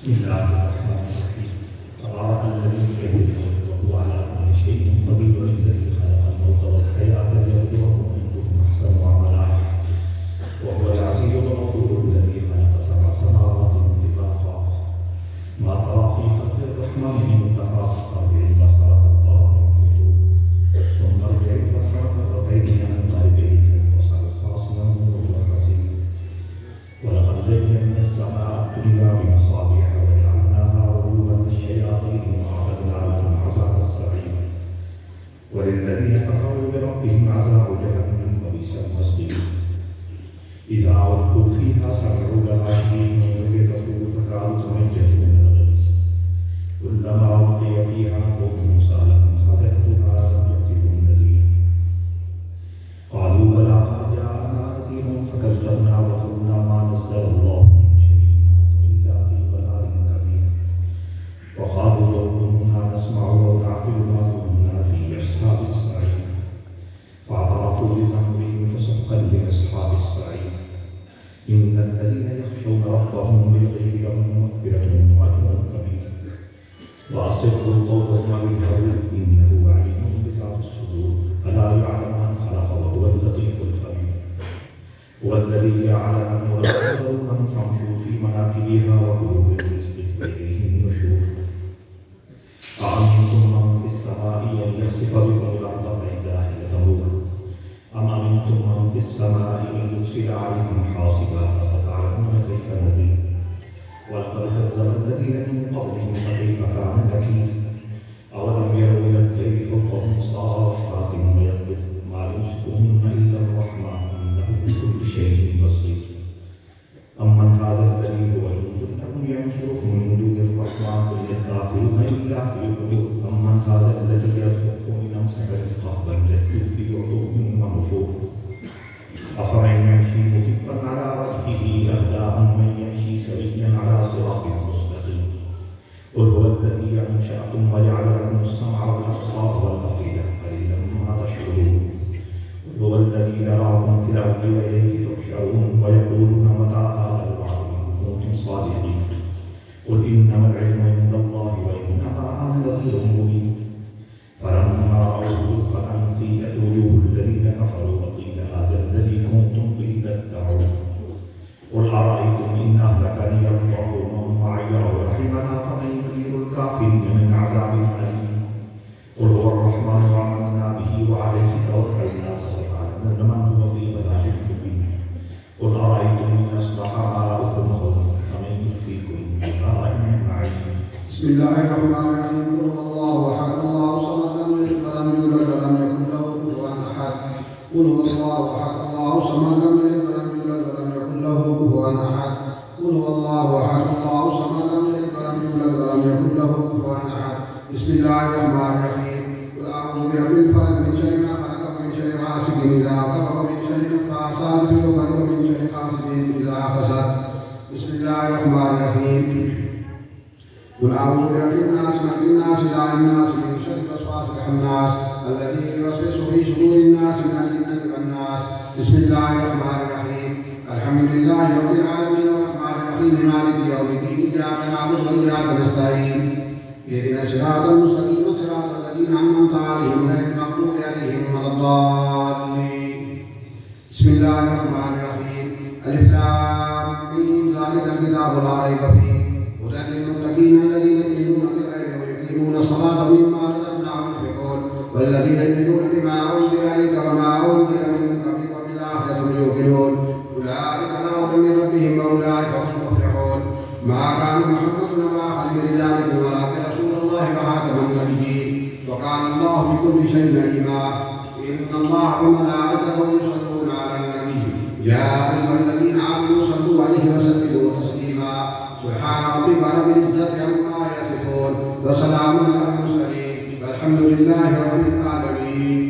بسم الله الرحمن الرحيم. تبارك الذي بيده الملك وهو على كل شيء قدير، الذي خلق الموت والحياة ليبلوكم أيكم أحسن عملا، وهو العزيز الغفور الذي خلق سبع سماوات طباقا ما ترى في خلق الرحمن من تفاوت، فارجع البصر هل ترى من فطور ثم ارجع البصر كرتين ينقلب إليك البصر خاسئا وهو حسير، ولقد زينا السماء الدنيا بمصابيح وجعلناها رجوما للشياطين وأعتدنا لهم عذاب السعير، وللذين كفروا بربهم عذاب جهنم وبئس المصير. إذا ألقوا فيها سمعوا لها شهيقا وهي تفور تكاد تميز من الغيظ، كلما ألقي فيها فوج سألهم خزنتها ألم يأتكم نذير، قالوا بلى قد جاءنا نذير فكذبنا وقلنا ما نزل الله من شيء إلا في ضلال كبير، وقالوا لو كنا نسمع أو نعقل ما كنا في أصحاب السعير، فاعترفوا بذنبهم فسحقا لأصحاب السعير. إن الذين يخشون ربهم بالغيب لهم مغفرة وأجر كبير، وأسروا القول وما يجهرون إنه عليم بذات الصدور، ألا يعلم من خلق وهو اللطيف الخبير. هو الذي جعل لكم الأرض ذلولا فامشوا في مناكبها وكلوا من رزقه وإليه النشور. أأمنتم من في السماء أن يخسف بكم الأرض فإذا هي تمور، أم أمنتم من في السماء أن يرسل عليكم حاصبا فستعلمون كيف نذير. ولقد كذب الذين من قبلهم فكيف كان نكير. أولم يروا إلى الطير فوقهم صافات ويقبض ما يمسكهن إلا الرحمن إنه بكل شيء بصير. أمن هذا الذي هو جند لكم ينصركم من دون الرحمن قل الكافرون إلا في غرور. أمن هذا الذي يرزقكم إن أمسك رزقه بل لجوا في عتو ونفور. أفمن يمشي مكبا على وجهه أهدى أمن يمشي سويا على صراط مستقيم. قل هو الذي أنشأكم وجعل لكم السمع والأبصار والأفئدة قليلا ما تشكرون. قل هو الذي يراكم في الأرض وإليه تحشرون ويقولون متى هذا الوعد إن كنتم صادقين. قل إنما العلم عند الله وإنما أنا نذير مبين. فلما رأوه زلفة سيئت وجوه الذين كفروا وقيل هذا الذي كنتم به تدعون. قل أرأيتم إن أهلكني الله ومن معي أو رحمنا فمن يجير الكافرين من عذاب أليم. قل هو الرحمن آمنا به وعليه توكلنا فستعلمون من هو في ضلال مبين. قل أرأيتم إن أصبح ماؤكم غورا فمن يأتيكم بماء معين. بسم الله الرحمن الرحيم. قل هو الله أحد الله الصمد لم يلد ولم يولد ولم يكن له كفوا أحد. قل هو الله أحد الله الصمد لم يلد ولم يولد ولم يكن له كفوا أحد. قل هو الله أحد الله الصمد لم يلد ولم يولد ولم يكن له كفوا أحد. بسم الله الرحمن الرحيم. قل أعوذ برب الفلق من شر ما خلق ومن شر غاسق إذا وقب ومن شر النفاثات في العقد ومن شر حاسد إذا حسد. بسم الله الرحمن الرحيم. قل أعوذ برب الناس ملك الناس إله الناس من شر الوسواس الخناس الذي يوسوس في صدور الناس من الجنة والناس. بسم الله الرحمن الرحيم. الحمد لله رب العالمين الرحمن الرحيم مالك يوم الدين إياك نعبد وإياك نستعين اهدنا الصراط المستقيم صراط الذين أنعمت عليهم غير المغضوب عليهم ولا الضالين. بسم الله الرحمن الرحيم. ألف لام ميم ذلك الكتاب لا ريب فيه هدى للمتقين الذين يؤمنون بالغيب ويقيمون الصلاة مما رزقناهم ينفقون والذين يؤمنون بما أنزل إليك وما أنزل من قبلك وبالآخرة هم يوقنون أولئك على هدى من ربهم وأولئك هم المفلحون. ما كان محمد أبا أحد من رجالكم ولكن رسول الله وخاتم النبيين وكان الله بكل شيء عليما. إن الله وملائكته يصلون على النبي يا أيها الذين آمنوا صلوا عليه وسلموا تسليما. سبحان ربك رب العزة عما يصفون وسلام على المرسلين والحمد لله رب العالمين.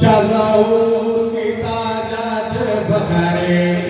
Jazau kita jatuh bakare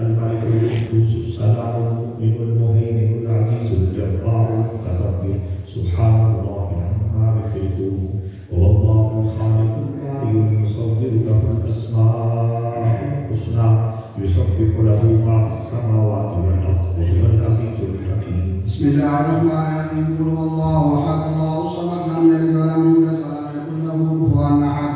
الملك القدوس السلام المؤمن المهيمن العزيز الجبار المتكبر سبحان الله عما يشركون هو الله الخالق البارئ المصور له الأسماء الحسنى يسبح له ما في السماوات والأرض وهو العزيز الحكيم. بسم الله الرحمن الرحيم. قل هو الله احد الله الصمد لم يلد ولم يولد ولم يكن له كفوا احد.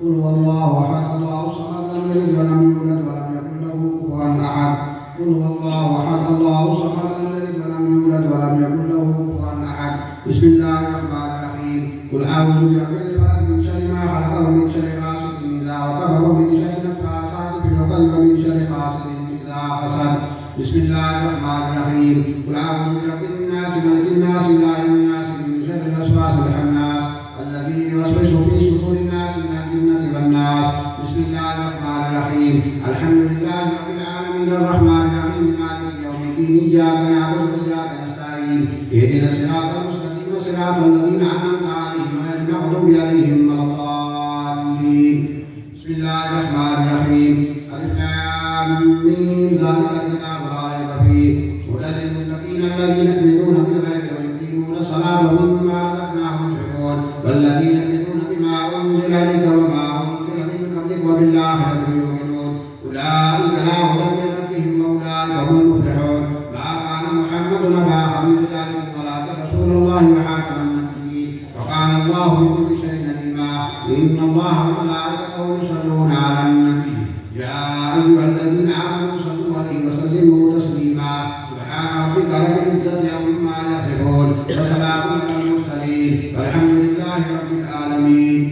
قل هو الله احد الله الصمد لم يلد ولم يولد ولم يكن له كفوا احد. قل هو الله احد الله الصمد لم يلد ولم يولد ولم يكن له كفوا احد. بسم الله الرحمن الرحيم. قل اعوذ برب الفلق من شر ما خلق ومن شر غاسق اذا وقب ومن شر النفاثات في العقد ومن شر حاسد اذا حسد. بسم الله الرحمن الرحيم. قل اعوذ برب الناس ملك الناس اله الناس من شر الوسواس الخناس الذي يوسوس في صدور الناس من الجنه والناس. بسم الله الرحمن الرحيم. الحمد لله رب العالمين الرحمن الرحيم مالك يوم الدين اياك نعبد واياك نستعين اهدنا الصراط المستقيم صراط الذين انعمت عليهم غير المغضوب عليهم ولا الضالين. بسم الله الرحمن الرحيم. الف لام ميم ذلك الكتاب لا ريب فيه هدى للمتقين الذين يؤمنون بالغيب ويقيمون الصلاة ومما رزقناهم ينفقون والذين يؤمنون بما أنزل إليك وما أنزل من قبلك وبالآخرة يؤمنون أولئك لا هدى من ربهم وأولئك هم المفلحون. ما كان محمد أبا أحد من رجالكم ولكن رسول الله وخاتم النبيين وكان الله بكل شيء عليما. إن الله وملائكته يصلون على النبي يا أيها الذين آمنوا صلوا عليه وسلموا تسليما. سبحان ربك رب العزة عما يصفون وسلام على المرسلين والحمد لله رب العالمين.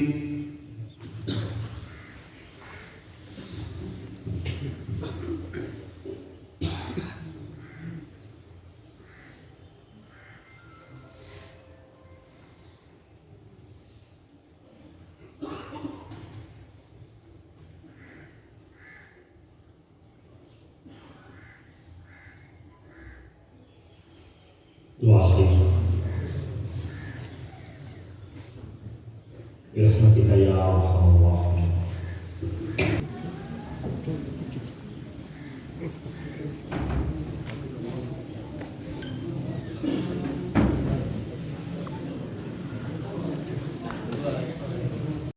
Doa برحمتك يا أرحم الراحمين.